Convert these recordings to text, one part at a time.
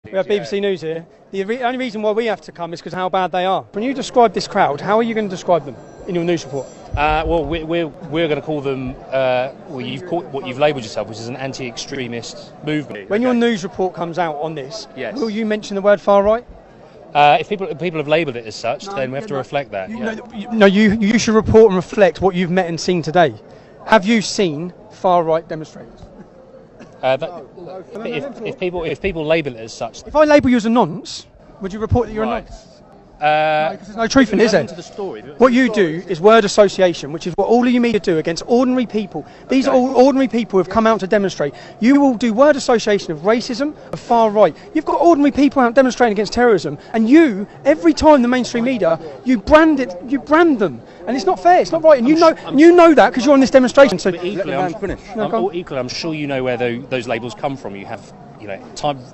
We have BBC News here. The only reason why we have to come is because of how bad they are. When you describe this crowd, how are you going to describe them in your news report? Well, we're going to call them what you've labelled yourself, which is an anti-extremist movement. When your news report comes out on this, yes, will you mention the word far right? If people have labelled it as such, then we have to reflect that. You should report and reflect what you've met and seen today. Have you seen far right demonstrators? If people label it as such, if I label you as a nonce, would you report that you're a nonce? Because there's no truth in it, is there? What you do is word association, which is what all of you media do against ordinary people. These are all ordinary people who have come out to demonstrate. You will do word association of racism, of far right. You've got ordinary people out demonstrating against terrorism, and you, every time the mainstream media, you brand them, and it's not fair. It's not right, and you know that because you're on this demonstration. So equally, I'm sure you know where those labels come from. You have,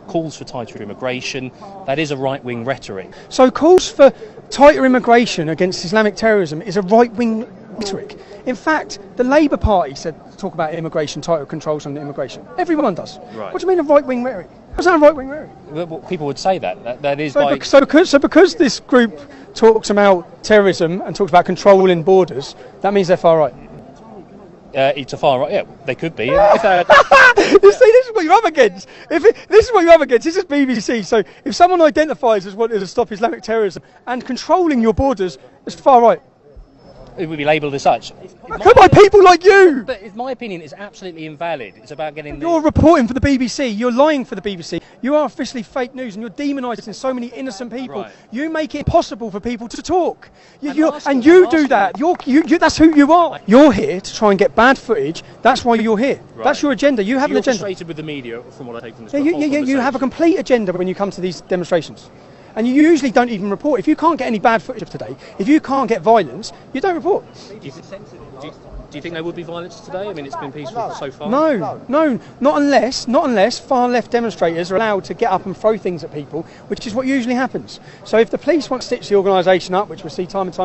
calls for tighter immigration. That is a right-wing rhetoric. So calls for tighter immigration against Islamic terrorism is a right-wing rhetoric. In fact, the Labour Party talk about immigration, tighter controls on immigration. Everyone does. Right. What do you mean a right-wing rhetoric? How's that a right-wing rhetoric? Well, people would say that is because this group talks about terrorism and talks about controlling borders, that means they're far right. It's a far right. Yeah, they could be. You see, this is what you're up against. This is what you're up against. This is BBC. So if someone identifies as wanting to stop Islamic terrorism and controlling your borders, it's far right. It would be labelled as such. By people like you. But in my opinion, it's absolutely invalid. It's about getting. You're reporting for the BBC. You're lying for the BBC. You are officially fake news, and you're demonising so many innocent people. Right. You make it impossible for people to talk. You do that. That's who you are. You're here to try and get bad footage. That's why you're here. Right. That's your agenda. You have an agenda. You're frustrated with the media, from what I take from this. You have a complete agenda when you come to these demonstrations. And you usually don't even report. If you can't get any bad footage of today, if you can't get violence, you don't report. Do you think there would be violence today? I mean, it's been peaceful so far. No, not unless far left demonstrators are allowed to get up and throw things at people, which is what usually happens. So if the police want to stitch the organisation up, which we see time and time again,